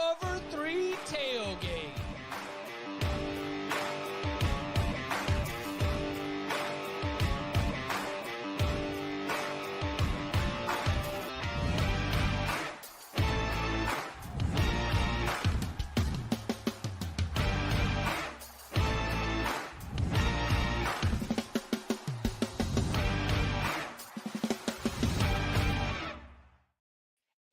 Cover 3 Tailgate.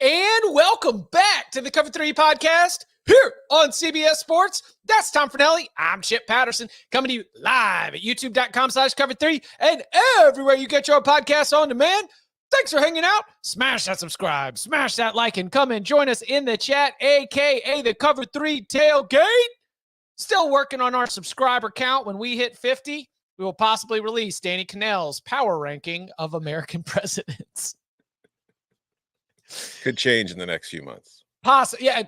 And welcome back to the Cover 3 podcast here on CBS Sports. That's Tom Fornelli. I'm Chip Patterson, coming to you live at youtube.com/cover3 and everywhere you get your podcasts on demand. Thanks for hanging out. Smash that subscribe, smash that like, and come and join us in the chat, aka the Cover 3 Tailgate. Still working on our subscriber count. When we hit 50, we will possibly release Danny Cannell's power ranking of American presidents. Could change in the next few months. Yeah.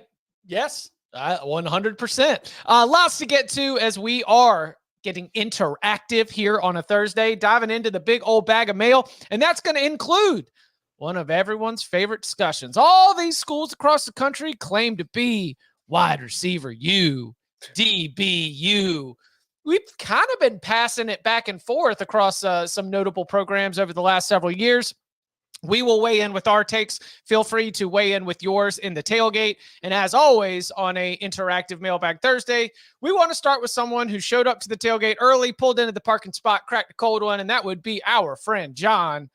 Yes. 100%. Lots to get to as we are getting interactive here on a Thursday, diving into the big old bag of mail. And that's going to include one of everyone's favorite discussions. All these schools across the country claim to be wide receiver U, DBU. We've kind of been passing it back and forth across some notable programs over the last several years. We will weigh in with our takes. Feel free to weigh in with yours in the tailgate. And as always, on a interactive Mailbag Thursday, we want to start with someone who showed up to the tailgate early, pulled into the parking spot, cracked a cold one, and that would be our friend John,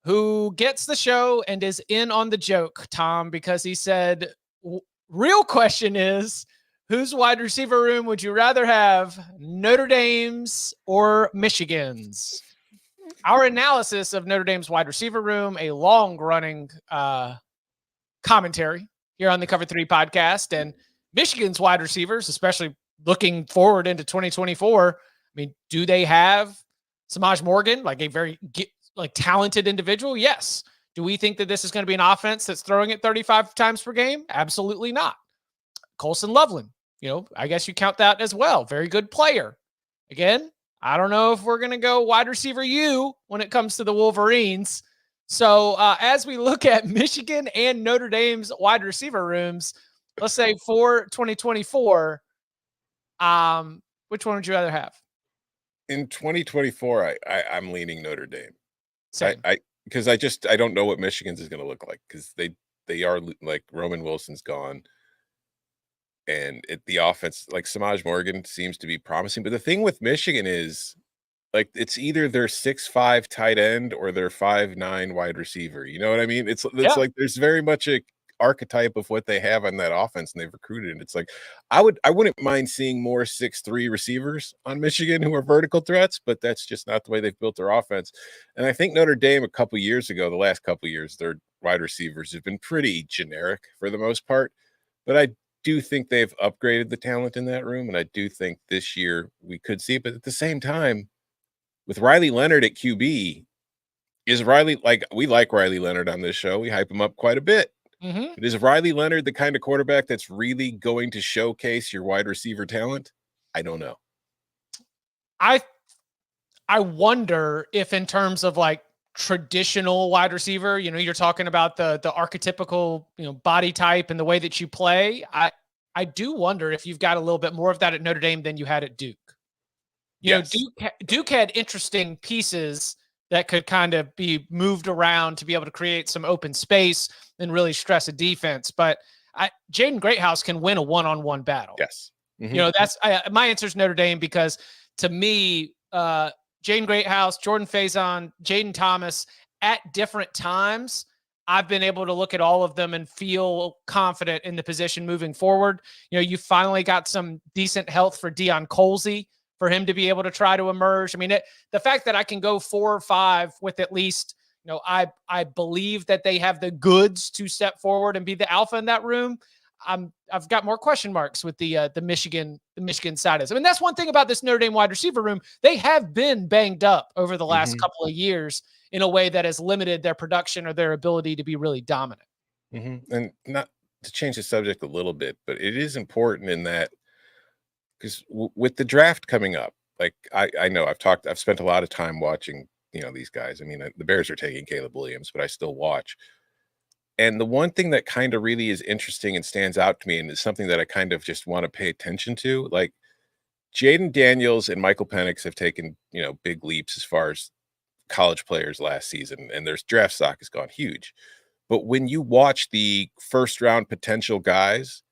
who gets the show and is in on the joke, Tom, because he said, real question is, whose wide receiver room would you rather have, Notre Dame's or Michigan's? Our analysis of Notre Dame's wide receiver room, a long-running commentary here on the Cover 3 podcast, and Michigan's wide receivers, especially looking forward into 2024. I mean, do they have Samaj Morgan, like a very talented individual? Yes. Do we think that this is going to be an offense that's throwing it 35 times per game? Absolutely not. Colson Loveland, I guess you count that as well. Very good player. Again, I don't know if we're going to go wide receiver U when it comes to the Wolverines. So as we look at Michigan and Notre Dame's wide receiver rooms, let's say for 2024, which one would you rather have? In 2024, I'm leaning Notre Dame. Same. Because I don't know what Michigan's is going to look like, because they are like Roman Wilson's gone. And the offense, like Samaj Morgan, seems to be promising. But the thing with Michigan is, like, it's either their 6'5" tight end or their 5'9" wide receiver. You know what I mean? It's like there's very much a archetype of what they have on that offense, and they've recruited. And it's like I wouldn't mind seeing more 6'3" receivers on Michigan who are vertical threats, but that's just not the way they've built their offense. And I think Notre Dame the last couple of years, their wide receivers have been pretty generic for the most part. But I do think they've upgraded the talent in that room, and I do think this year we could see it. But at the same time, with Riley Leonard at QB, we like Riley Leonard on this show. We hype him up quite a bit. Mm-hmm. But is Riley Leonard the kind of quarterback that's really going to showcase your wide receiver talent? I don't know. I wonder if, in terms of like traditional wide receiver, you're talking about the archetypical, body type and the way that you play. I do wonder if you've got a little bit more of that at Notre Dame than you had at Duke. Yes. Duke had interesting pieces that could kind of be moved around to be able to create some open space and really stress a defense. But Jaden Greathouse can win a one-on-one battle. Yes. Mm-hmm. That's my answer is Notre Dame, because to me, Jaden Greathouse, Jordan Faison, Jaden Thomas, at different times, I've been able to look at all of them and feel confident in the position moving forward. You finally got some decent health for Deion Colsey for him to be able to try to emerge. I mean, the fact that I can go 4 or 5 with at least, I believe that they have the goods to step forward and be the alpha in that room. I've got more question marks with the Michigan side of it. I mean, that's one thing about this Notre Dame wide receiver room. They have been banged up over the last couple of years in a way that has limited their production or their ability to be really dominant. Mm-hmm. And not to change the subject a little bit, but it is important in that, because with the draft coming up, like I know I've spent a lot of time watching, these guys. I mean, the Bears are taking Caleb Williams, but I still watch. And the one thing that kind of really is interesting and stands out to me, and is something that I kind of just want to pay attention to, like Jaden Daniels and Michael Penix have taken, big leaps as far as college players last season, and their draft stock has gone huge. But when you watch the first round potential guys,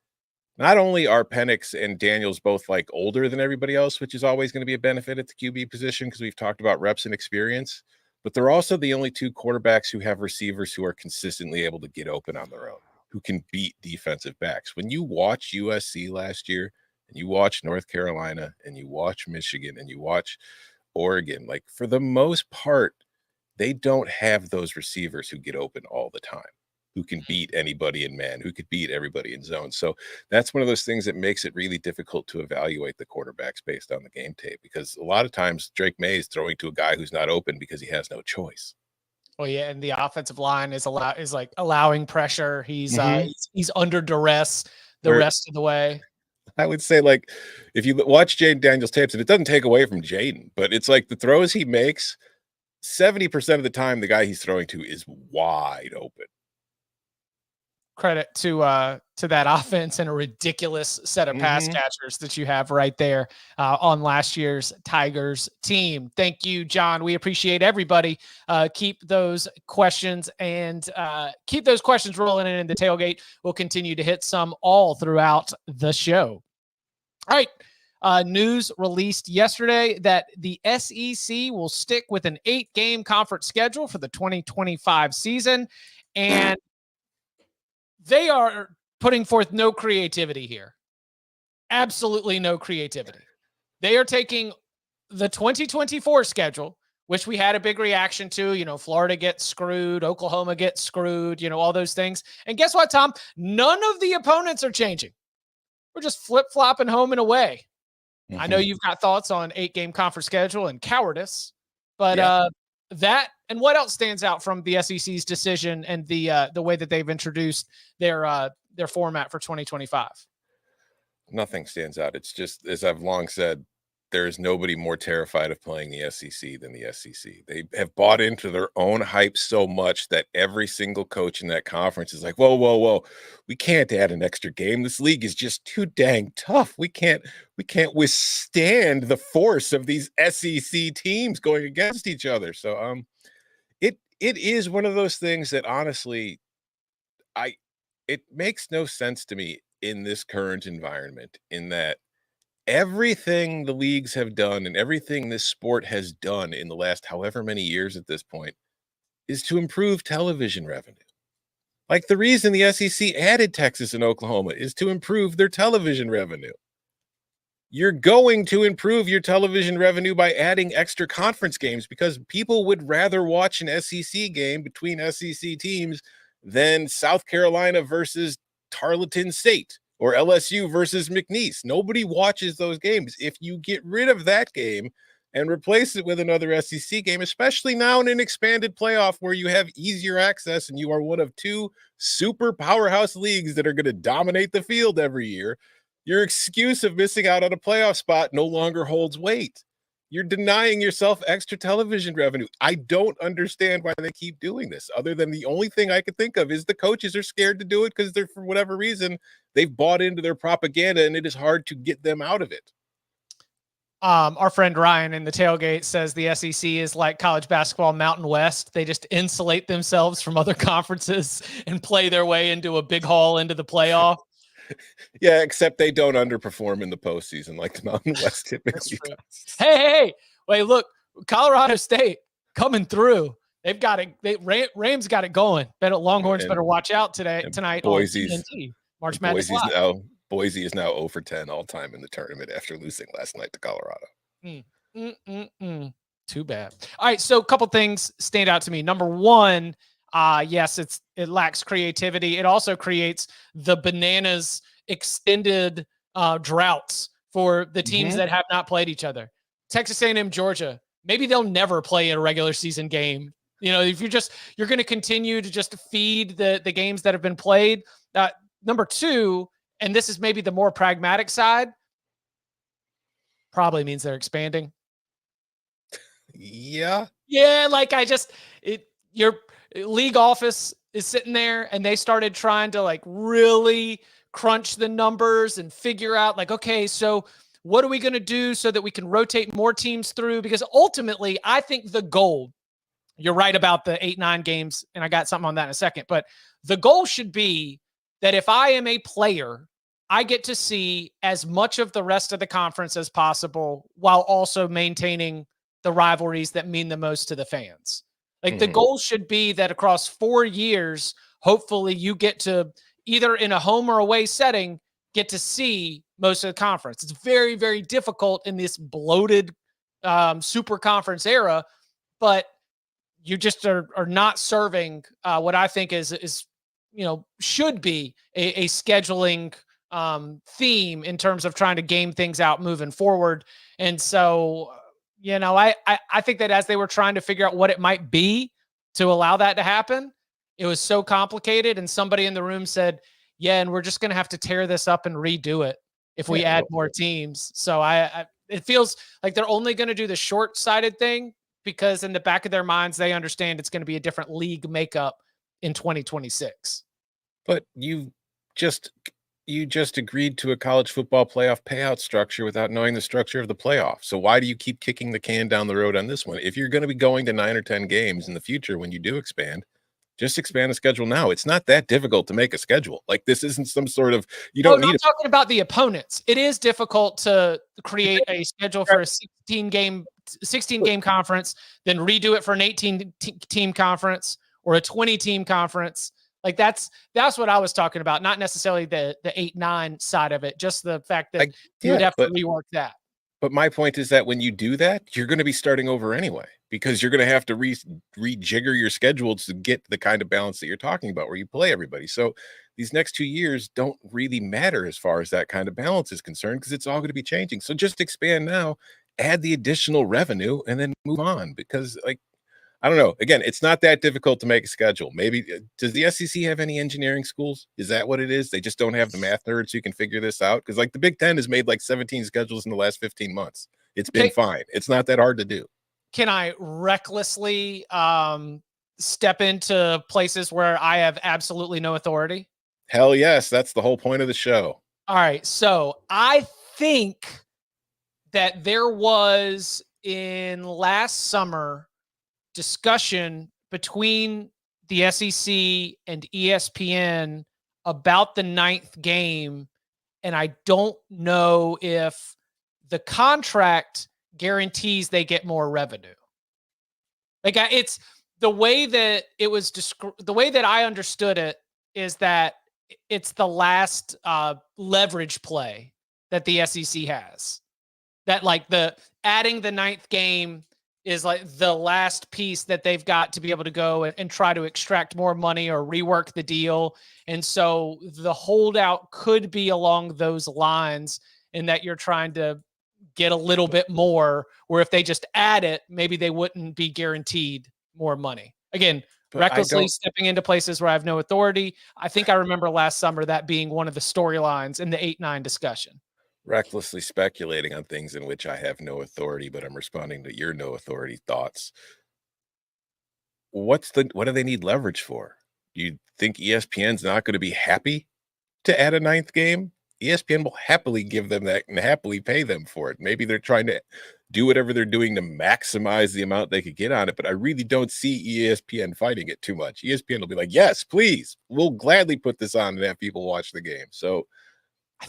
not only are Penix and Daniels both like older than everybody else, which is always going to be a benefit at the QB position because we've talked about reps and experience, but they're also the only two quarterbacks who have receivers who are consistently able to get open on their own, who can beat defensive backs. When you watch USC last year, and you watch North Carolina, and you watch Michigan, and you watch Oregon, like for the most part, they don't have those receivers who get open all the time, who can beat anybody in man, who could beat everybody in zone. So that's one of those things that makes it really difficult to evaluate the quarterbacks based on the game tape, because a lot of times Drake May is throwing to a guy who's not open because he has no choice. Oh yeah, and the offensive line is allowing pressure. He's under duress the rest of the way. I would say, like, if you watch Jaden Daniels tapes, and it doesn't take away from Jaden, but it's like the throws he makes, 70% of the time, the guy he's throwing to is wide open. Credit to that offense and a ridiculous set of pass catchers that you have right there on last year's Tigers team. Thank you, John. We appreciate everybody. Keep those questions rolling in the tailgate. We'll continue to hit some all throughout the show. All right. News released yesterday that the SEC will stick with an 8-game conference schedule for the 2025 season, and they are putting forth no creativity here. Absolutely no creativity. They are taking the 2024 schedule, which we had a big reaction to. Florida gets screwed, Oklahoma gets screwed, all those things. And guess what, Tom? None of the opponents are changing. We're just flip-flopping home and away. I know you've got thoughts on 8-game conference schedule and cowardice, but that and what else stands out from the SEC's decision and the way that they've introduced their format for 2025? Nothing stands out. It's just, as I've long said, there is nobody more terrified of playing the SEC than the SEC. They have bought into their own hype so much that every single coach in that conference is like, whoa. We can't add an extra game. This league is just too dang tough. We can't withstand the force of these SEC teams going against each other. So it is one of those things that honestly, it makes no sense to me in this current environment, in that everything the leagues have done and everything this sport has done in the last however many years at this point is to improve television revenue. Like, the reason the SEC added Texas and Oklahoma is to improve their television revenue. You're going to improve your television revenue by adding extra conference games, because people would rather watch an SEC game between SEC teams than South Carolina versus Tarleton State or LSU versus McNeese. Nobody watches those games. If you get rid of that game and replace it with another SEC game, especially now in an expanded playoff where you have easier access and you are one of two super powerhouse leagues that are going to dominate the field every year, your excuse of missing out on a playoff spot no longer holds weight. You're denying yourself extra television revenue. I don't understand why they keep doing this, other than the only thing I could think of is the coaches are scared to do it because they're, for whatever reason, they've bought into their propaganda and it is hard to get them out of it. Our friend Ryan in the tailgate says the SEC is like college basketball Mountain West. They just insulate themselves from other conferences and play their way into a big haul into the playoff. Yeah, except they don't underperform in the postseason like the Mountain West typically does. Hey, wait, look, Colorado State coming through. They've got it. Rams got it going. Longhorns better watch out tonight Boise's, on TNT. March Madness Live. Boise is now 0 for 10 all time in the tournament after losing last night to Colorado. Too bad. All right, so a couple things stand out to me. Number one, yes, it lacks creativity. It also creates the bananas extended droughts for the teams that have not played each other. Texas A&M, Georgia, maybe they'll never play a regular season game. If you're going to continue to just feed the games that have been played. Number two, and this is maybe the more pragmatic side, probably means they're expanding. Yeah. Yeah, like your league office is sitting there and they started trying to like really crunch the numbers and figure out like, okay, so what are we going to do so that we can rotate more teams through? Because ultimately, I think the goal, you're right about the 8-9 games, and I got something on that in a second, but the goal should be that if I am a player, I get to see as much of the rest of the conference as possible while also maintaining the rivalries that mean the most to the fans. Like the goal should be that across 4 years, hopefully you get to either in a home or away setting, get to see most of the conference. It's very, very difficult in this bloated super conference era, but you just are not serving what I think is should be a scheduling theme in terms of trying to game things out moving forward. And so, I think that as they were trying to figure out what it might be to allow that to happen, it was so complicated. And somebody in the room said, yeah, and we're just going to have to tear this up and redo it if we add more teams. So it feels like they're only going to do the short-sighted thing because in the back of their minds, they understand it's going to be a different league makeup in 2026. But you just agreed to a college football playoff payout structure without knowing the structure of the playoff. So why do you keep kicking the can down the road on this one? If you're going to be going to 9 or 10 games in the future when you do expand, just expand the schedule now. It's not that difficult to make a schedule. Like this isn't some sort of I'm talking about the opponents. It is difficult to create a schedule for a 16 game conference, then redo it for an 18 team conference or a 20 team conference. Like that's what I was talking about, not necessarily the 8-9 side of it, just the fact that you would have to rework that. But my point is that when you do that, you're going to be starting over anyway, because you're going to have to rejigger your schedule to get the kind of balance that you're talking about where you play everybody. So these next 2 years don't really matter as far as that kind of balance is concerned, because it's all going to be changing. So just expand now, add the additional revenue, and then move on. Because I don't know. Again, it's not that difficult to make a schedule. Maybe does the SEC have any engineering schools? Is that what it is? They just don't have the math nerds who can figure this out? Because the Big Ten has made 17 schedules in the last 15 months. It's been fine. It's not that hard to do. Can I recklessly step into places where I have absolutely no authority? Hell yes. That's the whole point of the show. All right. So I think that there was in last summer discussion between the SEC and ESPN about the 9th game. And I don't know if the contract guarantees they get more revenue. It's the way that it was the way that I understood it is that it's the last leverage play that the SEC has. That the adding the 9th game is the last piece that they've got to be able to go and try to extract more money or rework the deal. And so the holdout could be along those lines in that you're trying to get a little bit more, where if they just add it, maybe they wouldn't be guaranteed more money. Again, recklessly stepping into places where I have no authority. I think I remember last summer that being one of the storylines in the 8-9 discussion. Recklessly speculating on things in which I have no authority, but I'm responding to your no authority thoughts. What do they need leverage for? Do you think ESPN's not going to be happy to add a 9th game? ESPN will happily give them that and happily pay them for it. Maybe they're trying to do whatever they're doing to maximize the amount they could get on it, but I really don't see ESPN fighting it too much. ESPN will be like, yes, please, we'll gladly put this on and have people watch the game. So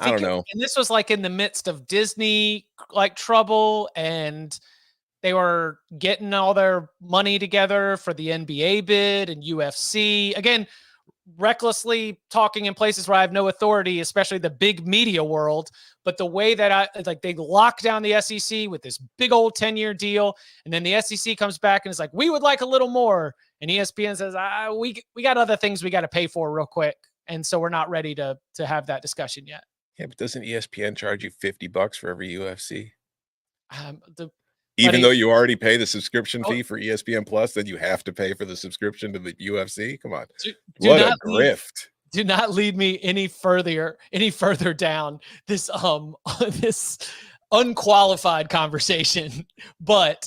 I don't know. And this was in the midst of Disney trouble, and they were getting all their money together for the NBA bid and UFC. Again, recklessly talking in places where I have no authority, especially the big media world. But the way that they lock down the SEC with this big old 10-year deal, and then the SEC comes back and is like, we would like a little more. And ESPN says, we got other things we got to pay for real quick. And so we're not ready to have that discussion yet. Yeah, but doesn't ESPN charge you $50 for every UFC? Even though you already pay the subscription fee for ESPN Plus, then you have to pay for the subscription to the UFC. Come on, what a grift! Do not lead me any further down this this unqualified conversation. But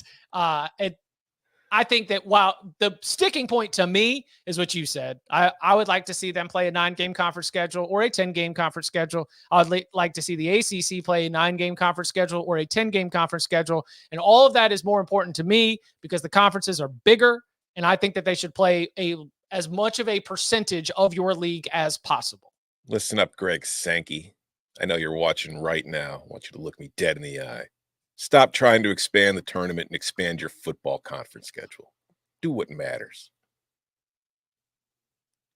I think that while the sticking point to me is what you said, I would like to see them play a 9-game conference schedule or a 10-game conference schedule. I would like to see the ACC play a 9-game conference schedule or a 10-game conference schedule. And all of that is more important to me because the conferences are bigger. And I think that they should play as much of a percentage of your league as possible. Listen up, Greg Sankey. I know you're watching right now. I want you to look me dead in the eye. Stop trying to expand the tournament and expand your football conference schedule. Do what matters.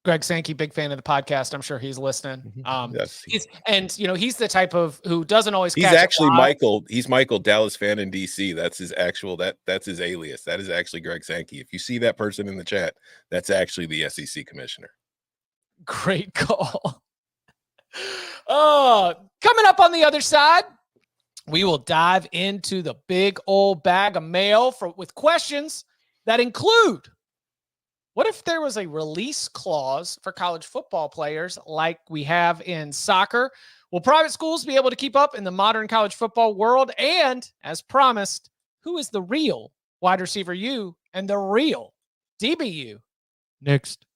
Greg Sankey, big fan of the podcast. I'm sure he's listening. Yes, he's the type of who doesn't always. He's actually Michael. He's Michael, Dallas fan in DC. That's his actual. That's his alias. That is actually Greg Sankey. If you see that person in the chat, that's actually the SEC commissioner. Great call. Coming up on the other side, we will dive into the big old bag of mail with questions that include: what if there was a release clause for college football players like we have in soccer? Will private schools be able to keep up in the modern college football world? And as promised, who is the real wide receiver U and the real DBU? Next.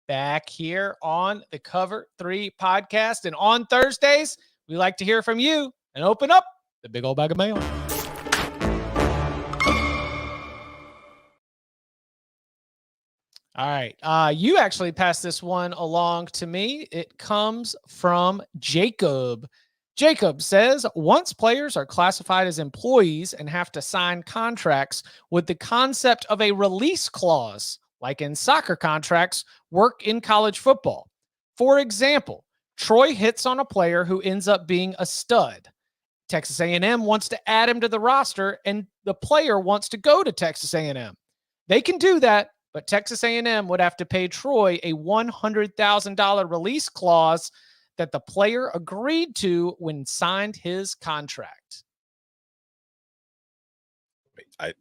Back here on the Cover 3 podcast. And on Thursdays, we like to hear from you and open up the big old bag of mail. All right. You actually passed this one along to me. It comes from Jacob. Jacob says, once players are classified as employees and have to sign contracts, would the concept of a release clause, like in soccer contracts, work in college football? For example, Troy hits on a player who ends up being a stud. Texas A&M wants to add him to the roster, and the player wants to go to Texas A&M. They can do that, but Texas A&M would have to pay Troy a $100,000 release clause that the player agreed to when signed his contract. I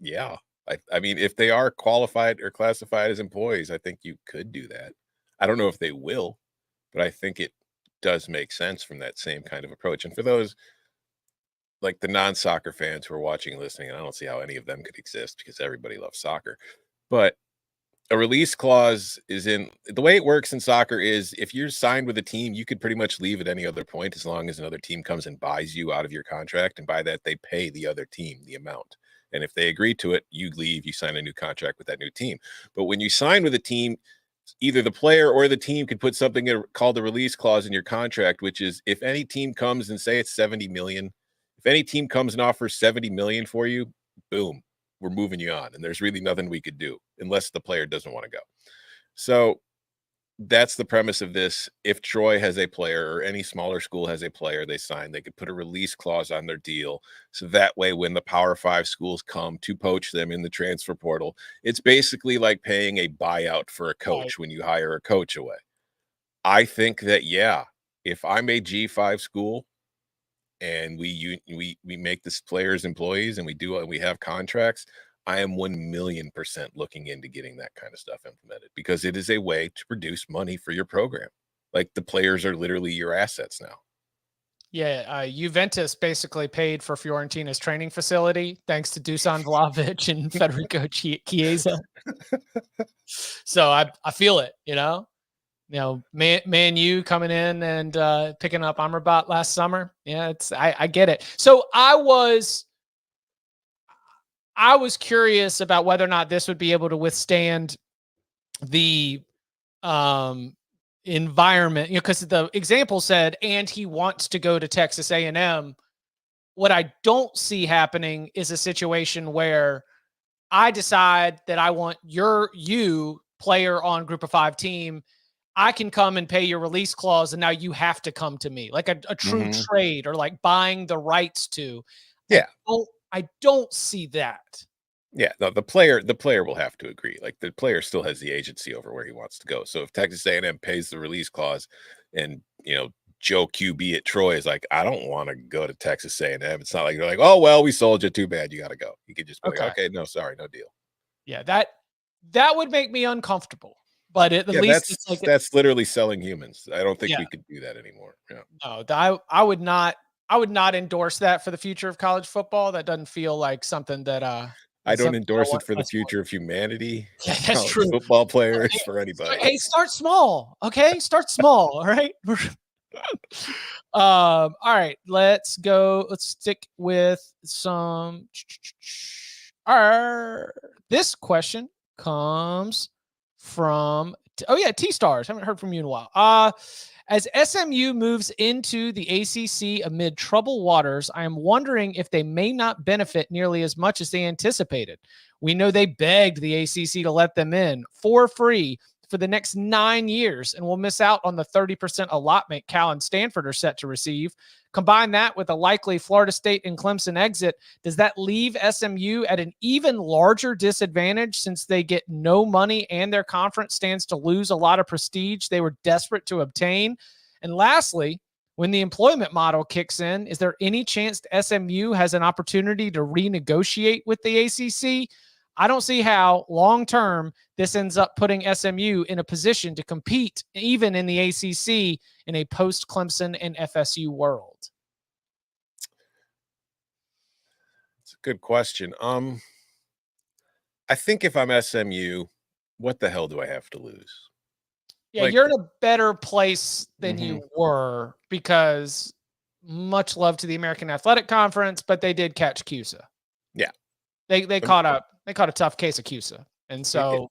mean, if they are qualified or classified as employees, I think you could do that. I don't know if they will, but I think it does make sense from that same kind of approach. And for those like the non-soccer fans who are watching and listening, and I don't see how any of them could exist because everybody loves soccer, but a release clause is in the way it works in soccer is if you're signed with a team, you could pretty much leave at any other point as long as another team comes and buys you out of your contract. And by that, they pay the other team the amount. And if they agree to it, you leave, you sign a new contract with that new team. But when you sign with a team, either the player or the team could put something called the release clause in your contract, which is if any team comes and say it's 70 million, if any team comes and offers 70 million for you, boom, we're moving you on. And there's really nothing we could do unless the player doesn't want to go. So that's the premise of this. If Troy has a player or any smaller school has a player they sign, they could put a release clause on their deal. So that way, when the Power 5 schools come to poach them in the transfer portal, it's basically like paying a buyout for a coach when you hire a coach away. I think that, yeah, if I'm a G5 school and we make this players employees and we have contracts, I am 1,000,000% looking into getting that kind of stuff implemented because it is a way to produce money for your program. Like the players are literally your assets now. Yeah, Juventus basically paid for Fiorentina's training facility thanks to Dusan Vlahovic and Federico Chiesa. So I feel it, Man U coming in and picking up Amrabat last summer. Yeah, I get it. So I was curious about whether or not this would be able to withstand the environment, because the example said, and he wants to go to Texas A&M. What I don't see happening is a situation where I decide that I want you player on Group of 5 team. I can come and pay your release clause, and now you have to come to me, like a true trade or like buying the rights to. Yeah. I don't see that. Yeah, no, the player will have to agree. Like the player still has the agency over where he wants to go. So if Texas A&M pays the release clause and Joe QB at Troy is like, I don't want to go to Texas A&M. It's not like they're like, oh well, we sold you. Too bad, you got to go. You could just be like, Okay. okay, no, sorry, no deal. Yeah, that would make me uncomfortable. But at Yeah, least it's like that's literally selling humans. I don't think yeah. we could do that anymore. Yeah. No, I would not endorse that for the future of college football. That doesn't feel like something that I don't something I endorse want it for the us for. future of humanity, Yeah, for that's college true. football players, for anybody. Hey, start small. Okay. Start small. All right. All right. Let's go. Let's stick with some. This question comes from T-Stars. Haven't heard from you in a while. As SMU moves into the ACC amid troubled waters, I am wondering if they may not benefit nearly as much as they anticipated. We know they begged the ACC to let them in for free for the next 9 years and will miss out on the 30% allotment Cal and Stanford are set to receive. Combine that with a likely Florida State and Clemson exit. Does that leave SMU at an even larger disadvantage since they get no money and their conference stands to lose a lot of prestige they were desperate to obtain? And lastly, when the employment model kicks in, is there any chance SMU has an opportunity to renegotiate with the ACC? I don't see how long-term this ends up putting SMU in a position to compete even in the ACC in a post-Clemson and FSU world. It's a good question. I think if I'm SMU, what the hell do I have to lose? Yeah, Like, you're in a better place than you were because much love to the American Athletic Conference, but they did catch CUSA. Yeah. They caught a tough case of CUSA. And so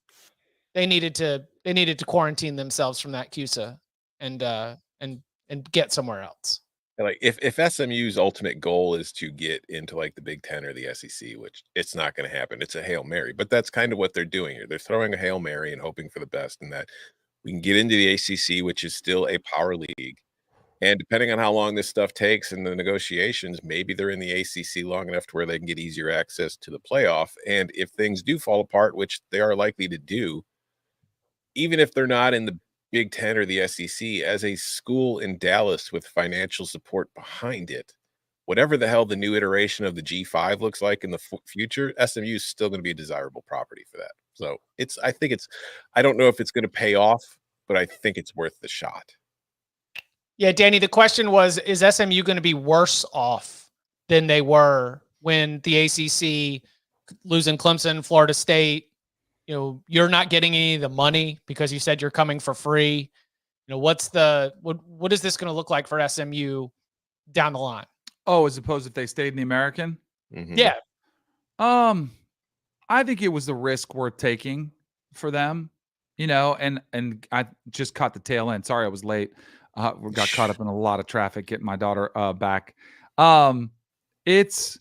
they needed to quarantine themselves from that CUSA and get somewhere else. like if SMU's ultimate goal is to get into like the Big Ten or the SEC, which it's not going to happen, it's a Hail Mary. But that's kind of what they're doing here. They're throwing a Hail Mary and hoping for the best, and that we can get into the ACC, which is still a power league. And depending on how long this stuff takes in the negotiations, maybe they're in the ACC long enough to where they can get easier access to the playoff. And if things do fall apart, which they are likely to do, even if they're not in the Big Ten or the SEC, as a school in Dallas with financial support behind it, whatever the hell the new iteration of the G5 looks like in the future, SMU is still going to be a desirable property for that. So I don't know if it's going to pay off, but I think it's worth the shot. Yeah, Danny, the question was, is SMU going to be worse off than they were when the ACC losing Clemson, Florida State, you're not getting any of the money because you said you're coming for free. What is this going to look like for SMU down the line? Oh, as opposed if they stayed in the American? Mm-hmm. Yeah. I think it was the risk worth taking for them, and I just caught the tail end. Sorry, I was late. We got caught up in a lot of traffic getting my daughter back. It's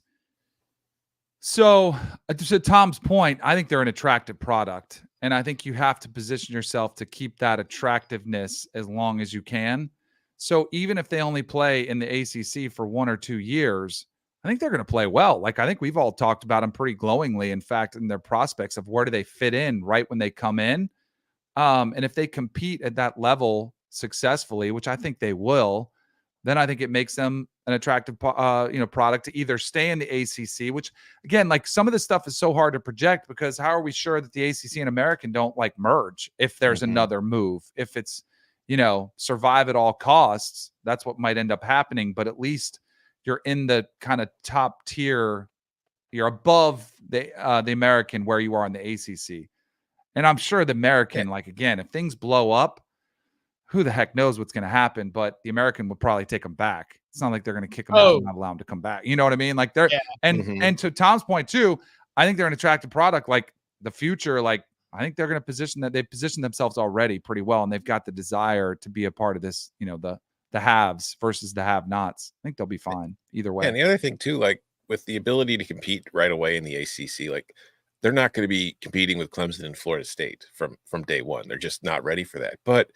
so to Tom's point, I think they're an attractive product, and I think you have to position yourself to keep that attractiveness as long as you can. So even if they only play in the ACC for 1 or 2 years, I think they're going to play well. Like, I think we've all talked about them pretty glowingly, in fact, in their prospects of where do they fit in right when they come in. And if they compete at that level successfully, which I think they will, then I think it makes them an attractive, product to either stay in the ACC, which again, like some of this stuff is so hard to project because how are we sure that the ACC and American don't like merge if there's another move? If it's, survive at all costs, that's what might end up happening. But at least you're in the kind of top tier. You're above the American where you are in the ACC. And I'm sure the American, like, again, if things blow up, who the heck knows what's going to happen, but the American would probably take them back. It's not like they're going to kick them out and not allow them to come back. You know what I mean? Like and to Tom's point too, I think they're an attractive product. Like the future, like I think they're going to position that they've positioned themselves already pretty well. And they've got the desire to be a part of this, the haves versus the have-nots. I think they'll be fine either way. Yeah, and the other thing too, like with the ability to compete right away in the ACC, like they're not going to be competing with Clemson and Florida State from day one. They're just not ready for that. But,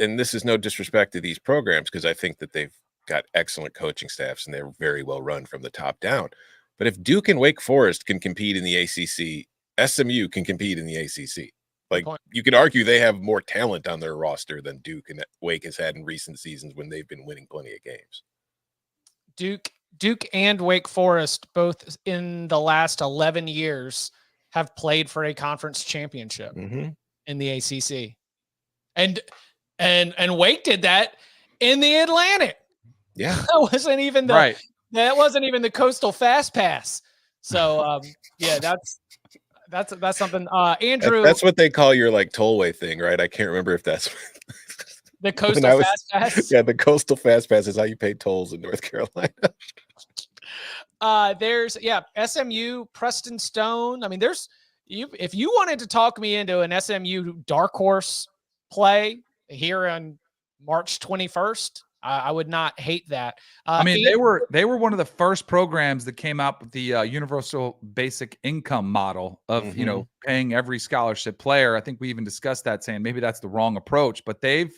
and this is no disrespect to these programs because I think that they've got excellent coaching staffs and they're very well run from the top down. But if Duke and Wake Forest can compete in the ACC, SMU can compete in the ACC. Like, point. you could argue they have more talent on their roster than Duke and Wake has had in recent seasons when they've been winning plenty of games. Duke and Wake Forest, both in the last 11 years, have played for a conference championship in the ACC. And Wake did that in the Atlantic. Yeah. That wasn't even the Coastal Fast Pass. So yeah, that's something. Andrew, That's what they call your like tollway thing, right? I can't remember if that's the Coastal Fast Pass. Yeah, the Coastal Fast Pass is how you pay tolls in North Carolina. There's SMU, Preston Stone. I mean, if you wanted to talk me into an SMU dark horse play here on March 21st, I would not hate that. I mean, they were one of the first programs that came out with the universal basic income model of paying every scholarship player. I think we even discussed that, saying maybe that's the wrong approach, but they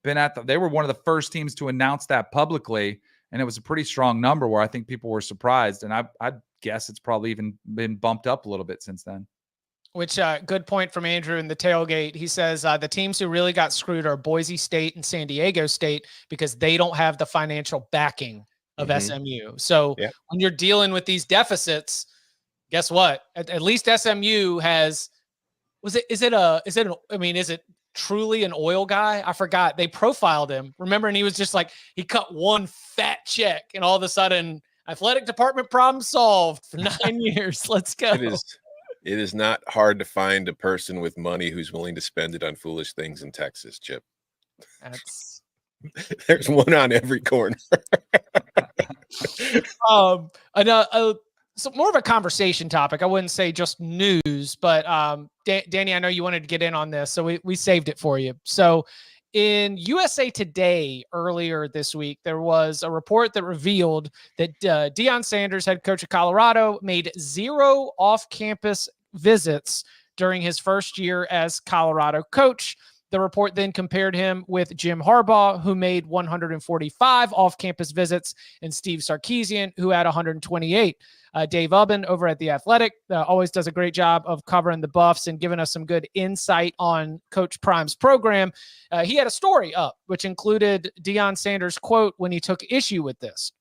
were one of the first teams to announce that publicly, and it was a pretty strong number where I think people were surprised, and I guess it's probably even been bumped up a little bit since then. Which good point from Andrew in the tailgate. He says the teams who really got screwed are Boise State and San Diego State because they don't have the financial backing of SMU. So when you're dealing with these deficits, guess what? At least SMU has. Is it truly an oil guy? I forgot. They profiled him. Remember, and he was just like he cut one fat check, and all of a sudden, athletic department problem solved for 9 years. Let's go. It is not hard to find a person with money who's willing to spend it on foolish things in Texas, Chip. There's one on every corner. So more of a conversation topic. I wouldn't say just news, but Danny, I know you wanted to get in on this, so we saved it for you. So in USA Today earlier this week, there was a report that revealed that Deion Sanders, head coach of Colorado, made 0 off-campus visits during his first year as Colorado coach. The report then compared him with Jim Harbaugh, who made 145 off-campus visits, and Steve Sarkisian, who had 128. Dave Ubben over at The Athletic always does a great job of covering the Buffs and giving us some good insight on Coach Prime's program. He had a story up, which included Deion Sanders' quote when he took issue with this.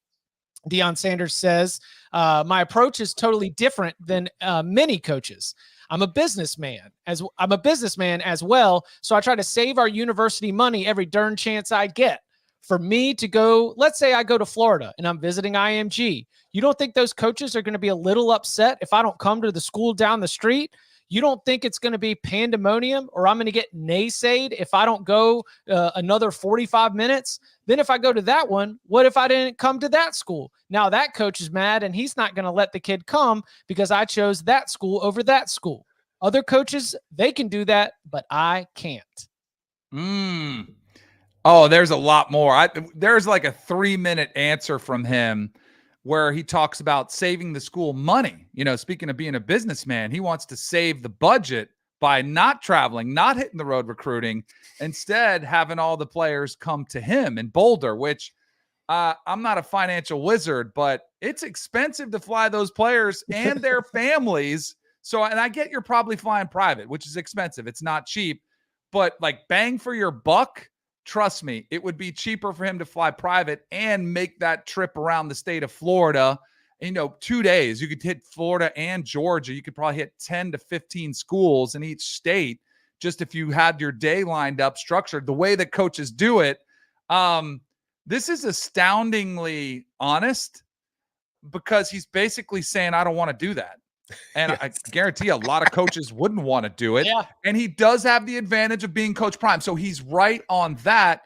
Deion Sanders says, my approach is totally different than many coaches. I'm a businessman as well. So I try to save our university money every darn chance I get. For me to go, let's say I go to Florida and I'm visiting IMG. You don't think those coaches are going to be a little upset if I don't come to the school down the street? You don't think it's going to be pandemonium or I'm going to get naysayed if I don't go another 45 minutes? Then if I go to that one, what if I didn't come to that school? Now that coach is mad and he's not going to let the kid come because I chose that school over that school. Other coaches, they can do that, but I can't. Oh, there's a lot more. There's like a 3-minute answer from him where he talks about saving the school money. Speaking of being a businessman, he wants to save the budget by not traveling, not hitting the road recruiting, instead having all the players come to him in Boulder, which I'm not a financial wizard, but it's expensive to fly those players and their families. So, and I get you're probably flying private, which is expensive. It's not cheap, but like bang for your buck. Trust me, it would be cheaper for him to fly private and make that trip around the state of Florida. 2 days, you could hit Florida and Georgia. You could probably hit 10 to 15 schools in each state just if you had your day lined up, structured the way that coaches do it. This is astoundingly honest because he's basically saying, I don't want to do that. And I guarantee a lot of coaches wouldn't want to do it. Yeah. And he does have the advantage of being Coach Prime. So he's right on that.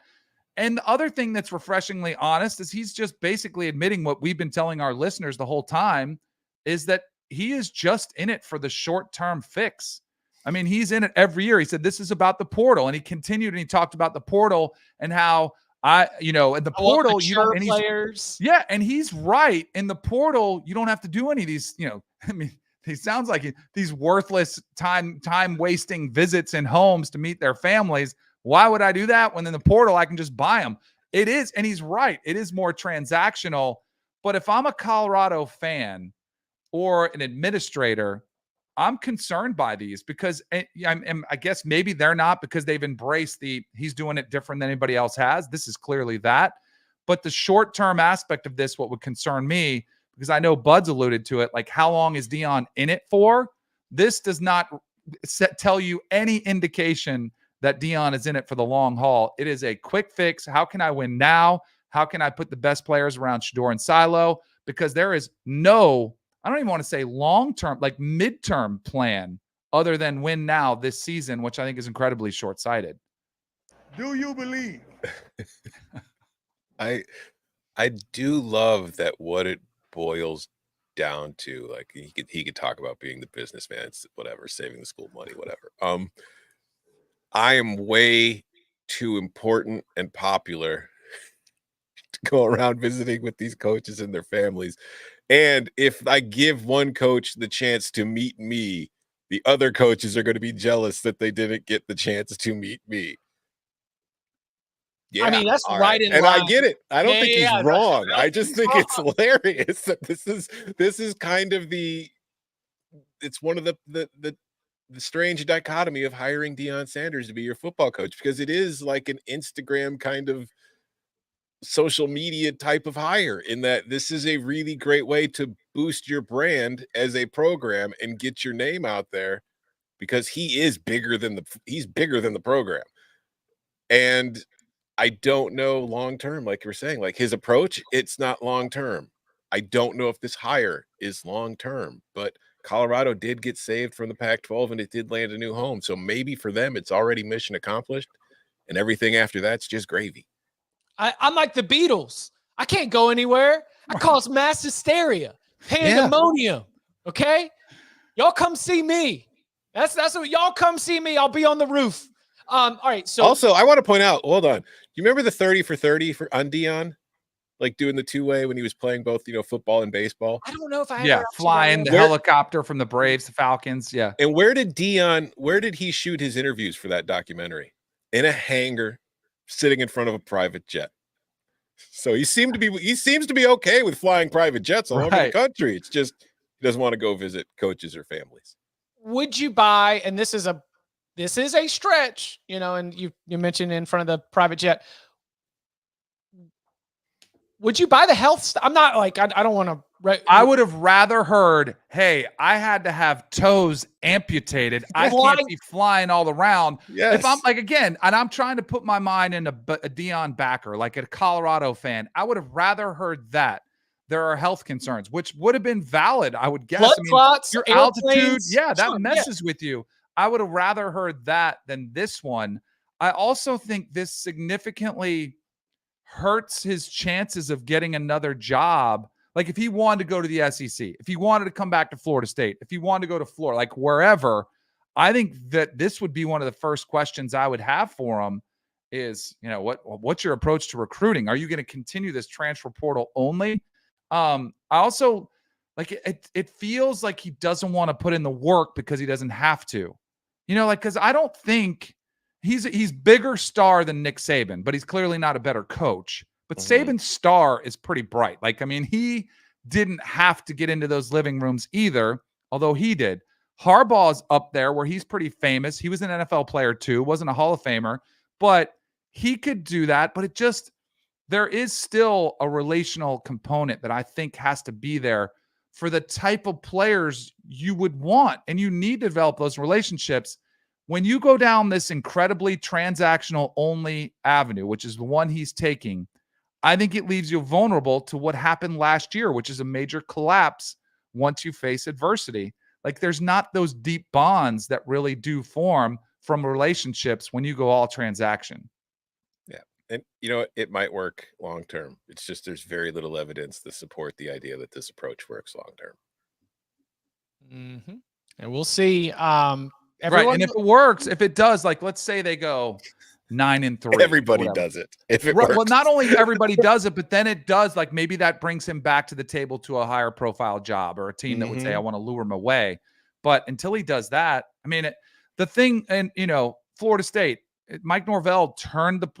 And the other thing that's refreshingly honest is he's just basically admitting what we've been telling our listeners the whole time is that he is just in it for the short-term fix. I mean, he's in it every year. He said, this is about the portal. And he continued and he talked about the portal and how in the portal, you don't, and players. Yeah. And he's right. In the portal, you don't have to do any of these, he sounds like these worthless time wasting visits in homes to meet their families. Why would I do that when in the portal I can just buy them? It is, and he's right. It is more transactional. But if I'm a Colorado fan or an administrator, I'm concerned by these because I guess maybe they're not because they've embraced he's doing it different than anybody else has. This is clearly that. But the short-term aspect of this, what would concern me, because I know Bud's alluded to it, like how long is Deion in it for? This does not tell you any indication that Deion is in it for the long haul. It is a quick fix. How can I win now? How can I put the best players around Shedeur and Silo? Because there is no, I don't even want to say long-term, like midterm plan other than win now this season, which I think is incredibly short-sighted. Do you believe? I do love that what it boils down to, like he could talk about being the businessman, whatever, saving the school money, whatever. I am way too important and popular to go around visiting with these coaches and their families. And if I give one coach the chance to meet me, the other coaches are going to be jealous that they didn't get the chance to meet me. Yeah, I mean, that's right in and line. I get it. I don't think he's wrong. I just think wrong. it's hilarious that this is kind of it's one of the strange dichotomy of hiring Deion Sanders to be your football coach, because it is like an Instagram kind of social media type of hire, in that this is a really great way to boost your brand as a program and get your name out there, because he's bigger than the program. And I don't know long term, like you were saying, like his approach, it's not long term. I don't know if this hire is long term, but Colorado did get saved from the Pac-12 and it did land a new home. So maybe for them, it's already mission accomplished, and everything after that's just gravy. I'm like the Beatles. I can't go anywhere. I cause mass hysteria, pandemonium. Okay, y'all come see me. That's what y'all come see me. I'll be on the roof. All right. So also, I want to point out. Hold on. You remember the 30 for 30 on Deion, like doing the two-way when he was playing both, football and baseball? I don't know if I flying the helicopter from the Braves to Falcons. Yeah. And where did he shoot his interviews for that documentary? In a hangar, sitting in front of a private jet. So he seems to be okay with flying private jets all over the country. It's just he doesn't want to go visit coaches or families. Would you buy? And this is a stretch, and you mentioned in front of the private jet. Would you buy the health? I'm not like, I don't want to. I would have rather heard, hey, I had to have toes amputated. I can't be flying all around. Yes. If I'm like, again, and I'm trying to put my mind in a Deion backer, like a Colorado fan, I would have rather heard that there are health concerns, which would have been valid, I would guess. Blood clots, your altitude, that messes with you. I would have rather heard that than this one. I also think this significantly hurts his chances of getting another job. Like if he wanted to go to the SEC, if he wanted to come back to Florida State, if he wanted to go to Florida, like wherever, I think that this would be one of the first questions I would have for him is, what's your approach to recruiting? Are you going to continue this transfer portal only? I also like it feels like he doesn't want to put in the work because he doesn't have to, because I don't think he's bigger star than Nick Saban, but he's clearly not a better coach. But Saban's star is pretty bright. Like, I mean, he didn't have to get into those living rooms either, although he did. Harbaugh's up there where he's pretty famous. He was an NFL player too, wasn't a Hall of Famer, but he could do that. But there is still a relational component that I think has to be there for the type of players you would want. And you need to develop those relationships. When you go down this incredibly transactional only avenue, which is the one he's taking, I think it leaves you vulnerable to what happened last year, which is a major collapse once you face adversity. Like there's not those deep bonds that really do form from relationships when you go all transaction. Yeah. And it might work long term. It's just there's very little evidence to support the idea that this approach works long term. Mm-hmm. And we'll see. Right. And if it works, if it does, like let's say they go 9-3. Everybody does it. If it works. Well, not only everybody does it, but then it does, like maybe that brings him back to the table to a higher profile job or a team that would say, I want to lure him away. But until he does that, I mean, the thing, and Florida State, Mike Norvell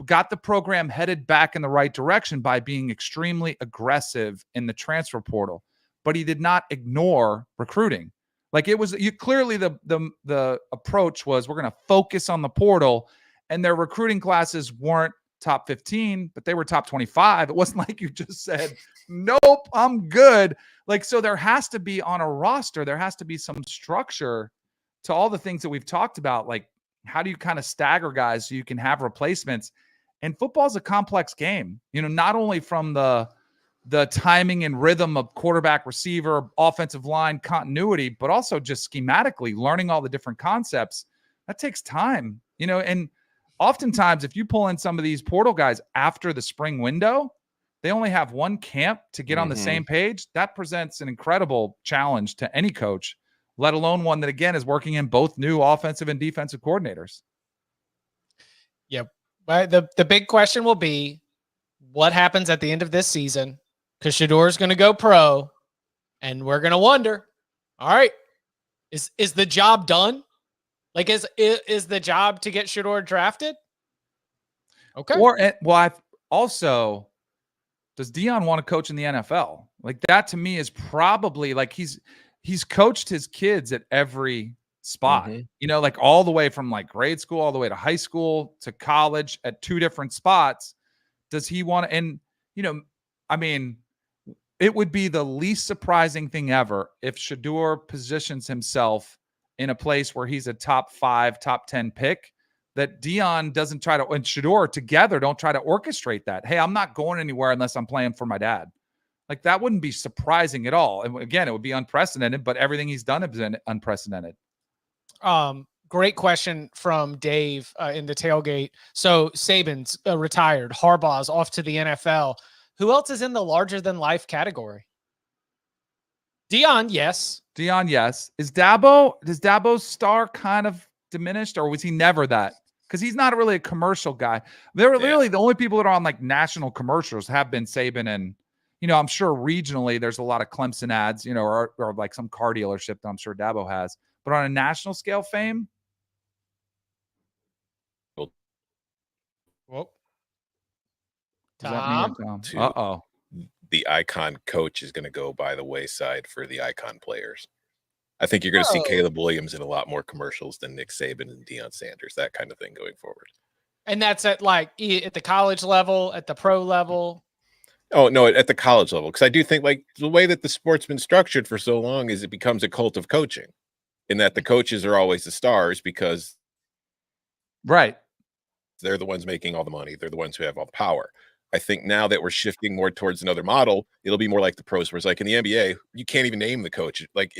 got the program headed back in the right direction by being extremely aggressive in the transfer portal, but he did not ignore recruiting. Like it was, you clearly the approach was we're going to focus on the portal, and their recruiting classes weren't top 15, but they were top 25. It wasn't like you just said, nope, I'm good. Like, so there has to be on a roster, there has to be some structure to all the things that we've talked about. Like, how do you kind of stagger guys so you can have replacements? And football is a complex game, you know, not only from the timing and rhythm of quarterback, receiver, offensive line continuity, but also just schematically learning all the different concepts. That takes time, you know, and oftentimes if you pull in some of these portal guys after the spring window, they only have one camp to get on the same page. That presents an incredible challenge to any coach, let alone one that, again, is working in both new offensive and defensive coordinators. Yep. The big question will be what happens at the end of this season, because Shedeur is going to go pro, and we're going to wonder, all right, is the job done? Like, is the job to get Shedeur drafted? Okay. Or, well, also, does Deion want to coach in the NFL? Like, that to me is probably like he's coached his kids at every spot, you know, like all the way from like grade school, all the way to high school to college at 2 different spots. Does he want to, and, you know, I mean, it would be the least surprising thing ever if Shedeur positions himself in a place where he's a top 5, top 10 pick, that Deion doesn't try to, and Shedeur together don't try to orchestrate that. Hey, I'm not going anywhere unless I'm playing for my dad. Like, that wouldn't be surprising at all. And again, it would be unprecedented, but everything he's done has been unprecedented. Great question from Dave in the tailgate. So Saban's retired. Harbaugh's off to the NFL. Who else is in the larger than life category? Deion, yes. Deion, yes. Does Dabo's star kind of diminished, or was he never that? Because he's not really a commercial guy. They're literally the only people that are on like national commercials have been Saban, and, you know, I'm sure regionally there's a lot of Clemson ads, you know, or like some car dealership that I'm sure Dabo has. But on a national scale, fame. Whoa. Tom. Uh-oh. The icon coach is going to go by the wayside for the icon players. I think you're going to see Caleb Williams in a lot more commercials than Nick Saban and Deion Sanders, that kind of thing going forward. And that's at the college level, at the pro level. Oh, no, at the college level. Because I do think, like, the way that the sport's been structured for so long is it becomes a cult of coaching, in that the coaches are always the stars because they're the ones making all the money. They're the ones who have all the power. I think now that we're shifting more towards another model, it'll be more like the pros, where it's like in the NBA, you can't even name the coach. Like,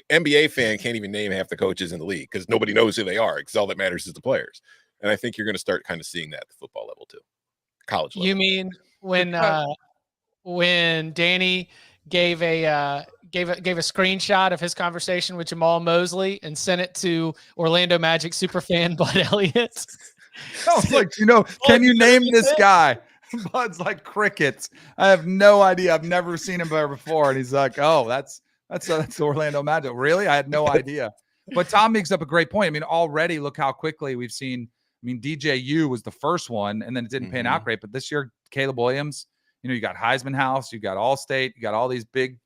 NBA fan can't even name half the coaches in the league because nobody knows who they are, because all that matters is the players. And I think you're going to start kind of seeing that at the football level too, college level. You mean when Danny gave a screenshot of his conversation with Jamal Mosley and sent it to Orlando Magic superfan Bud Elliott? I was like, you know, can you name this guy? Bud's like, crickets. I have no idea. I've never seen him there before. And he's like, oh, that's Orlando Magic. Really? I had no idea. But Tom makes up a great point. I mean, already look how quickly we've seen. I mean, DJU was the first one, and then it didn't pan out great. But this year, Caleb Williams, you know, you got Heisman House, you got Allstate, you got all these big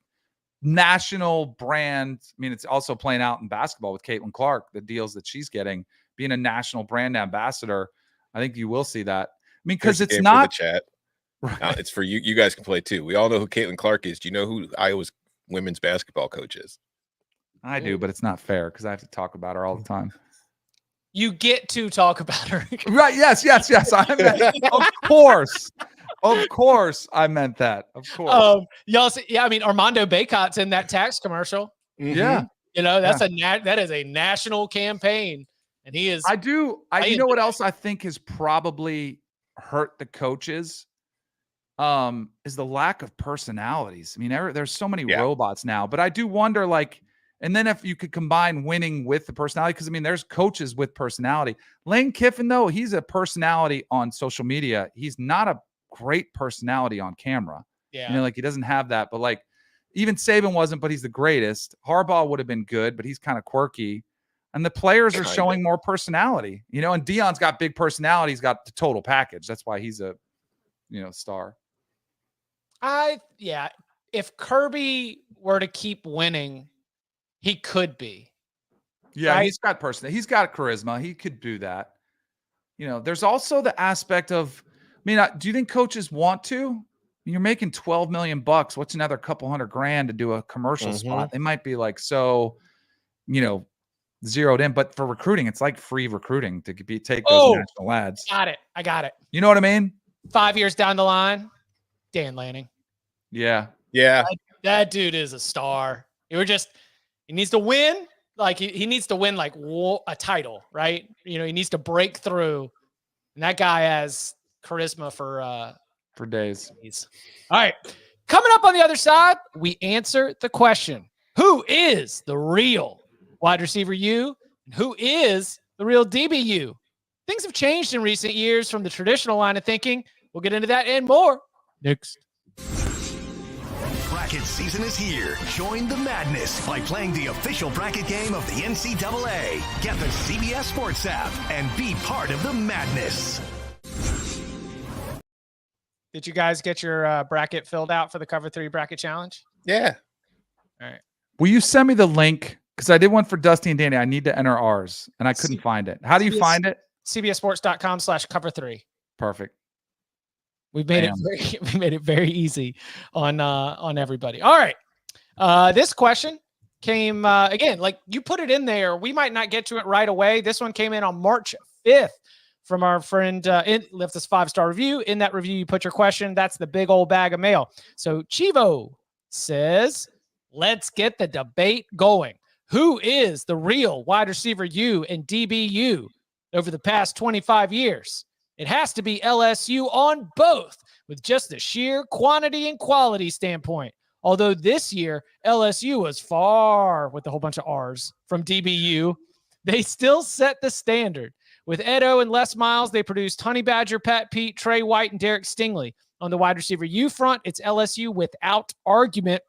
national brands. I mean, it's also playing out in basketball with Caitlin Clark, the deals that she's getting, being a national brand ambassador. I think you will see that. I mean, because it's not for the chat. Right. It's for you. You guys can play too. We all know who Caitlin Clark is. Do you know who Iowa's women's basketball coach is? I do, but it's not fair because I have to talk about her all the time. You get to talk about her. Right. Yes. I meant, of course, I meant that. Of course. Y'all see, yeah, I mean, Armando Baycott's in that tax commercial. Yeah. You know, that is a national campaign. And he is. You know what else I think has probably hurt the coaches is the lack of personalities. I mean, there's so many robots now, but I do wonder, like, and then if you could combine winning with the personality, because I mean, there's coaches with personality. Lane Kiffin, though, he's a personality on social media. He's not a great personality on camera. Yeah. You know, like, he doesn't have that, but like, even Saban wasn't, but he's the greatest. Harbaugh would have been good, but he's kind of quirky. And the players are showing more personality, you know, and Deion's got big personality. He's got the total package. That's why he's a, you know, star. If Kirby were to keep winning, He could be. Yeah, Right? he's got personality. He's got charisma. He could do that. There's also the aspect of, do you think coaches want to? You're making $12 million. What's another couple $100,000 to do a commercial spot? They might be like, zeroed in. But for recruiting, it's like free recruiting to take those national ads. I got it. You know what I mean? 5 years down the line, Dan Lanning. Yeah. Yeah. That dude is a star. He needs to win. Like he needs to win like a title, right? He needs to break through. And that guy has charisma for days. All right. Coming up on the other side, we answer the question: who is the real wide receiver U? And who is the real DBU? Things have changed in recent years from the traditional line of thinking. We'll get into that and more next. Bracket season is here. Join the madness by playing the official bracket game of the NCAA. Get the CBS Sports app and be part of the madness. Did you guys get your bracket filled out for the Cover 3 bracket challenge? Yeah. All right. Will you send me the link? Because I did one for Dusty and Danny. I need to enter ours, and I couldn't find it. How do you find it? CBSsports.com/cover3. Perfect. We made it very easy on everybody. All right. This question came again, like you put it in there. We might not get to it right away. This one came in on March 5th from our friend left us 5-star review. In that review, you put your question. That's the big old bag of mail. So Chivo says, let's get the debate going. Who is the real wide receiver U and DBU over the past 25 years? It has to be LSU on both with just the sheer quantity and quality standpoint. Although this year, LSU was far with a whole bunch of R's from DBU. They still set the standard. With Edo and Les Miles, they produced Honey Badger, Pat Pete, Trey White, and Derek Stingley. On the wide receiver U front, it's LSU without argument.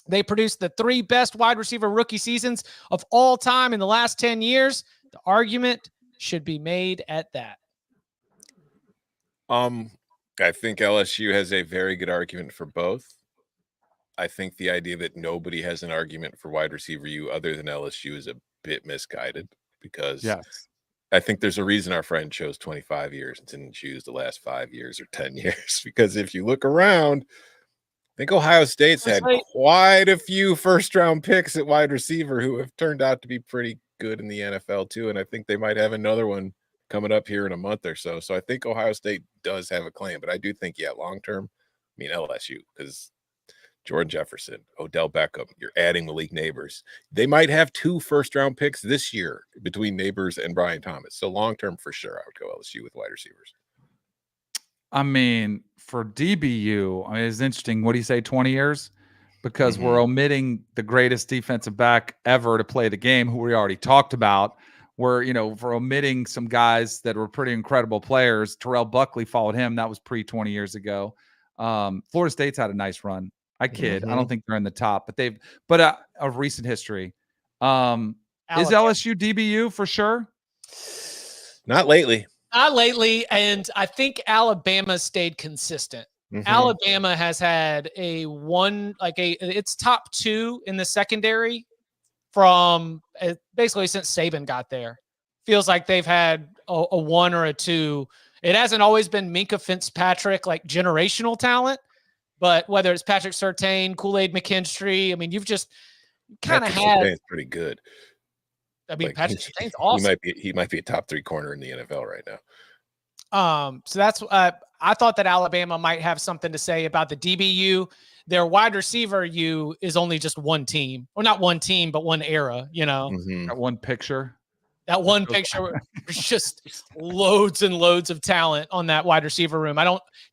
They produced the 3 best wide receiver rookie seasons of all time in the last 10 years. The argument should be made at that. I think LSU has a very good argument for both. I think the idea that nobody has an argument for wide receiver U other than LSU is a bit misguided, because I think there's a reason our friend chose 25 years and didn't choose the last 5 years or 10 years. Because if you look around, I think Ohio State's had quite a few first-round picks at wide receiver who have turned out to be pretty good in the NFL too, and I think they might have another one coming up here in a month or so. So I think Ohio State does have a claim, but I do think, long term, LSU, because Jordan Jefferson, Odell Beckham, you're adding Malik Neighbors. They might have 2 first-round picks this year between Neighbors and Brian Thomas. So long term, for sure, I would go LSU with wide receivers. For DBU, it's interesting. What do you say, 20 years? Because we're omitting the greatest defensive back ever to play the game, who we already talked about. We're omitting some guys that were pretty incredible players. Terrell Buckley followed him. That was pre-20 years ago. Florida State's had a nice run. I kid. I don't think they're in the top, but of recent history. Is LSU DBU for sure? Not lately. Not lately, and I think Alabama stayed consistent. Alabama has had it's top 2 in the secondary from basically since Saban got there. Feels like they've had a 1 or a 2. It hasn't always been Minka Fitzpatrick, like generational talent, but whether it's Patrick Surtain, Kool-Aid McKinstry, you've just kind of had. Surtain's pretty good. Patrick Surtain's awesome. He might be a top 3 corner in the NFL right now. So that's I thought that Alabama might have something to say about the DBU. Their wide receiver U is only just one team, or not one team, but one era. That one picture. That one picture, there's just loads and loads of talent on that wide receiver room.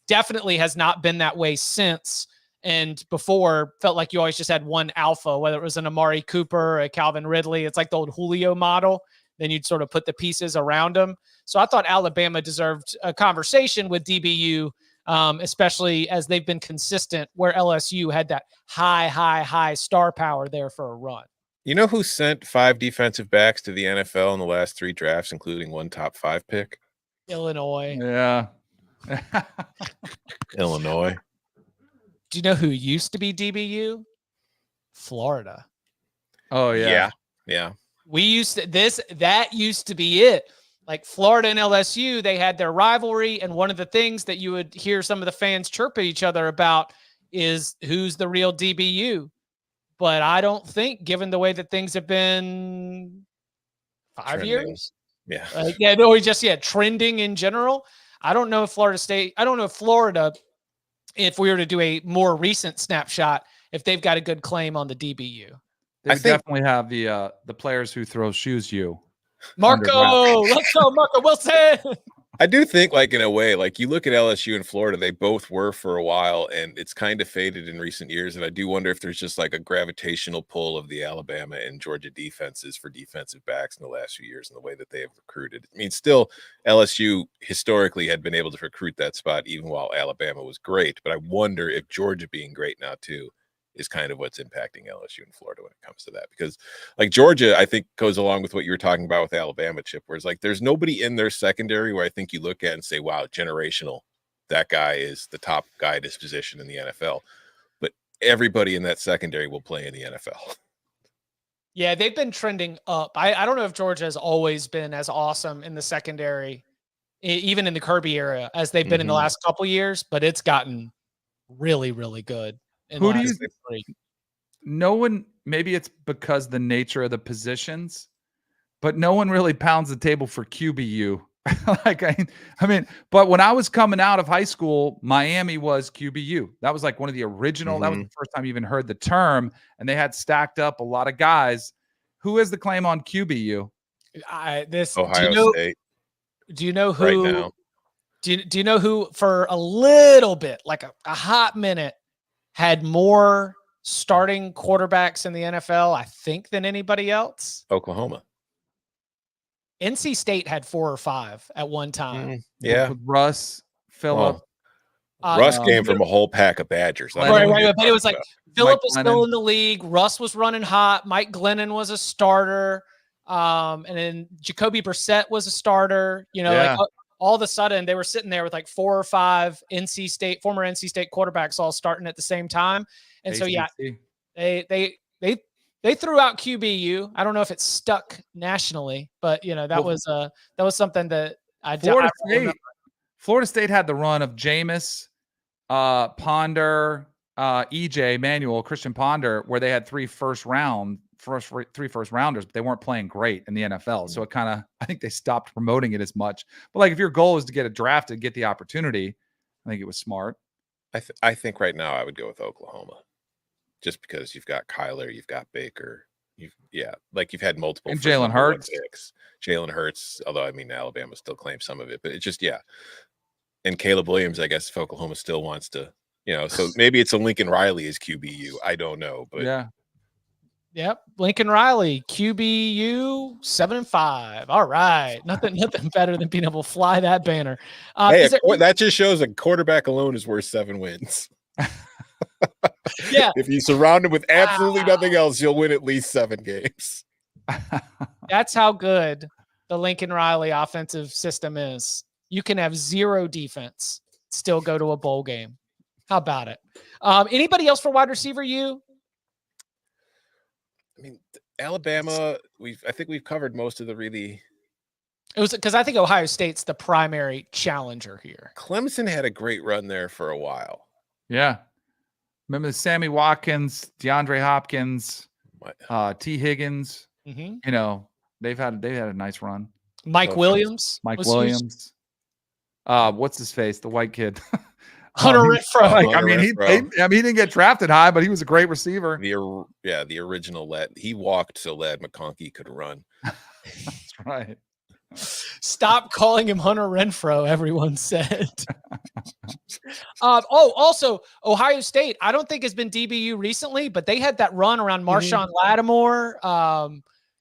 Definitely has not been that way since. And before, felt like you always just had one alpha, whether it was an Amari Cooper, a Calvin Ridley. It's like the old Julio model. Then you'd sort of put the pieces around them. So I thought Alabama deserved a conversation with DBU, especially as they've been consistent, where LSU had that high star power there for a run. You know who sent 5 defensive backs to the NFL in the last 3 drafts, including 1 top 5 pick? Illinois. Yeah. Illinois. Do you know who used to be DBU? Florida. Oh yeah. Yeah. That used to be it. Like Florida and LSU, they had their rivalry. And one of the things that you would hear some of the fans chirp at each other about is who's the real DBU. But I don't think, given the way that things have been 5 Trending. years. Yeah. Trending in general. I don't know if Florida, if we were to do a more recent snapshot, if they've got a good claim on the DBU. They would definitely have the players who throw shoes you. Marco, let's go, Marco Wilson. I do think, like, in a way, like you look at LSU and Florida, they both were for a while, and it's kind of faded in recent years. And I do wonder if there's just like a gravitational pull of the Alabama and Georgia defenses for defensive backs in the last few years and the way that they have recruited. I mean, still, LSU historically had been able to recruit that spot even while Alabama was great. But I wonder if Georgia being great now, too, is kind of what's impacting LSU and Florida when it comes to that. Because like Georgia, I think goes along with what you were talking about with Alabama, Chip, where it's like there's nobody in their secondary where I think you look at and say, wow, generational. That guy is the top guy at his position in the NFL. But everybody in that secondary will play in the NFL. Yeah, they've been trending up. I don't know if Georgia has always been as awesome in the secondary, even in the Kirby era, as they've been in the last couple years, but it's gotten really, really good. Who do you think? No one, maybe it's because the nature of the positions, but no one really pounds the table for QBU. But when I was coming out of high school, Miami was QBU. That was like one of the original. That was the first time you even heard the term, and they had stacked up a lot of guys. Who is the claim on QBU? Ohio State. Do you know who? Right now. Do you know who for a little bit, like a hot minute, had more starting quarterbacks in the NFL, I think, than anybody else? Oklahoma. NC State had 4 or 5 at one time. Yeah. With Russ, Phillip. Russ came from a whole pack of Badgers. Right. But it was like Phillip was still in the league. Russ was running hot. Mike Glennon was a starter. And then Jacoby Brissett was a starter. Like all of a sudden they were sitting there with like 4 or 5 former NC State quarterbacks all starting at the same time. And so, they threw out QBU. I don't know if it stuck nationally, but that was something that Florida State had the run of Jameis, Ponder, EJ Manuel, Christian Ponder, where they had 3 first rounders, but they weren't playing great in the NFL. So I think they stopped promoting it as much. But like, if your goal is to get it drafted, get the opportunity, I think it was smart. I think right now I would go with Oklahoma, just because you've got Kyler, you've got Baker, you've had multiple. And Jalen Hurts. Jalen Hurts, although I mean Alabama still claims some of it, but it's just And Caleb Williams, I guess if Oklahoma still wants to, so maybe it's a Lincoln Riley as QBU. I don't know, but yeah. Yep. Lincoln Riley, QBU 7-5. All right. Nothing better than being able to fly that banner. That just shows a quarterback alone is worth 7 wins. Yeah. If you surround him with absolutely nothing else, you'll win at least 7 games. That's how good the Lincoln Riley offensive system is. You can have 0 defense, still go to a bowl game. How about it? Anybody else for wide receiver? I mean, Alabama, I think we've covered most of the really. It was because I think Ohio State's the primary challenger here. Clemson had a great run there for a while. Yeah. Remember the Sammy Watkins, DeAndre Hopkins, T. Higgins. They've had a nice run. Mike Williams. What's his face? The white kid. Hunter Renfrow. He didn't get drafted high, but he was a great receiver. The original he walked so Ladd McConkey could run. That's right. Stop calling him Hunter Renfrow, everyone said. Also, Ohio State, I don't think has been DBU recently, but they had that run around Marshawn Lattimore.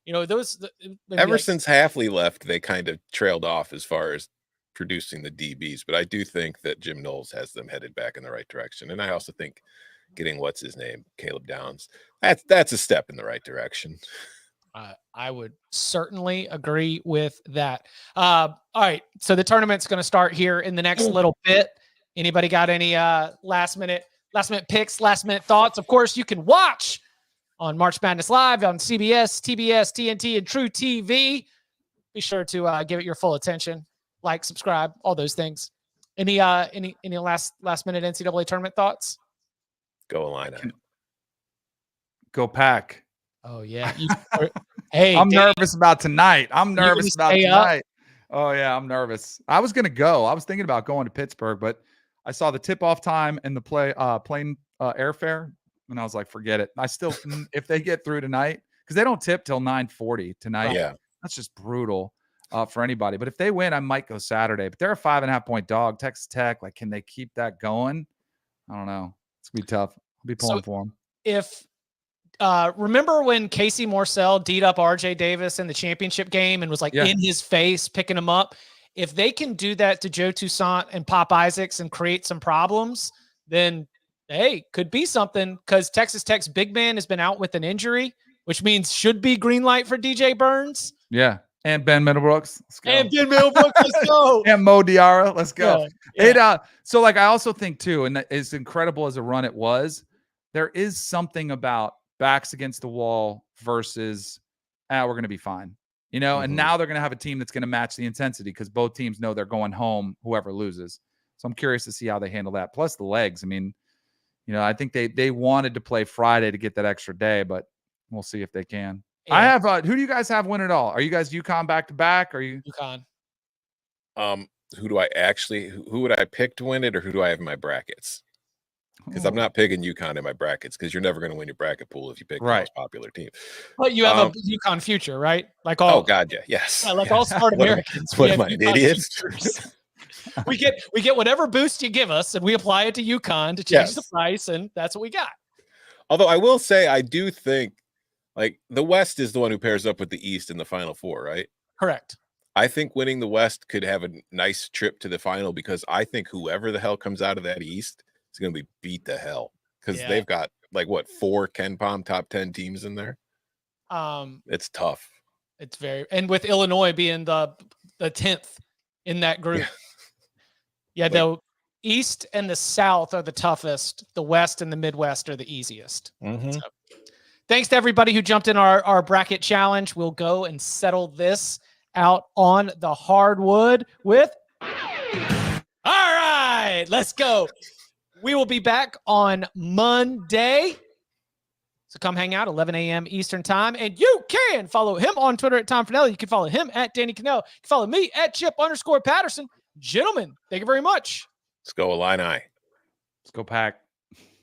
Since Hafley left, they kind of trailed off as far as producing the DBs, but I do think that Jim Knowles has them headed back in the right direction. And I also think getting Caleb Downs, that's a step in the right direction. I would certainly agree with that. All right. So the tournament's going to start here in the next little bit. Anybody got any last minute picks, last minute thoughts? Of course, you can watch on March Madness Live on CBS, TBS, TNT, and True TV. Be sure to give it your full attention. Like, subscribe, all those things. Any last minute NCAA tournament thoughts? Go Illini. Go Pack. Oh yeah. Hey, I'm nervous about tonight. I'm you gonna nervous about stay up? tonight. Oh yeah, I'm nervous. I was gonna go. I was thinking about going to Pittsburgh, but I saw the tip-off time and the plane airfare, and I was like, forget it. I still, if they get through tonight, because they don't tip till 9:40 tonight. Yeah. That's just brutal for anybody. But if they win, I might go Saturday. But they're a 5.5-point dog. Texas Tech, like, can they keep that going? I don't know. It's gonna be tough. I'll be pulling for them. If remember when Casey Morsell D'd up RJ Davis in the championship game and was like in his face picking him up? If they can do that to Joe Toussaint and Pop Isaacs and create some problems, then hey, could be something, because Texas Tech's big man has been out with an injury, which means should be green light for DJ Burns. Yeah. And Ben Middlebrooks. Let's go. And Ben Middlebrooks, let's go. And Mo Diarra. Let's go. Yeah. So like, I also think too, and as incredible as a run it was, there is something about backs against the wall versus we're going to be fine, you know. And now they're going to have a team that's going to match the intensity, because both teams know they're going home whoever loses. So I'm curious to see how they handle that. Plus the legs. I mean, you know, I think they wanted to play Friday to get that extra day, but we'll see if they can. Yeah. I have who do you guys have win it all? Are you guys UConn back to back? Are you UConn? Who do I actually? Who would I pick to win it, or who do I have in my brackets? Because I'm not picking UConn in my brackets, because you're never going to win your bracket pool if you pick the most popular team. But you have a UConn future, right? Like all. Oh God, yeah, yes. Yeah, like all smart Americans. What am I, an idiot? we get whatever boost you give us, and we apply it to UConn to change the price, and that's what we got. Although I will say, I do think, like, the West is the one who pairs up with the East in the Final Four, right? Correct. I think winning the West could have a nice trip to the final, because I think whoever the hell comes out of that East is going to be beat to hell, because they've got like 4 Ken Pom top 10 teams in there. It's tough. It's very, and with Illinois being the 10th in that group. Yeah, the East and the South are the toughest. The West and the Midwest are the easiest. So, thanks to everybody who jumped in our bracket challenge. We'll go and settle this out on the hardwood with. All right, let's go. We will be back on Monday. So come hang out 11 a.m. Eastern time. And you can follow him on Twitter at Tom Finelli. You can follow him at Danny Cannell. You can follow me at Chip_Patterson. Gentlemen, thank you very much. Let's go Illini. Let's go Pack.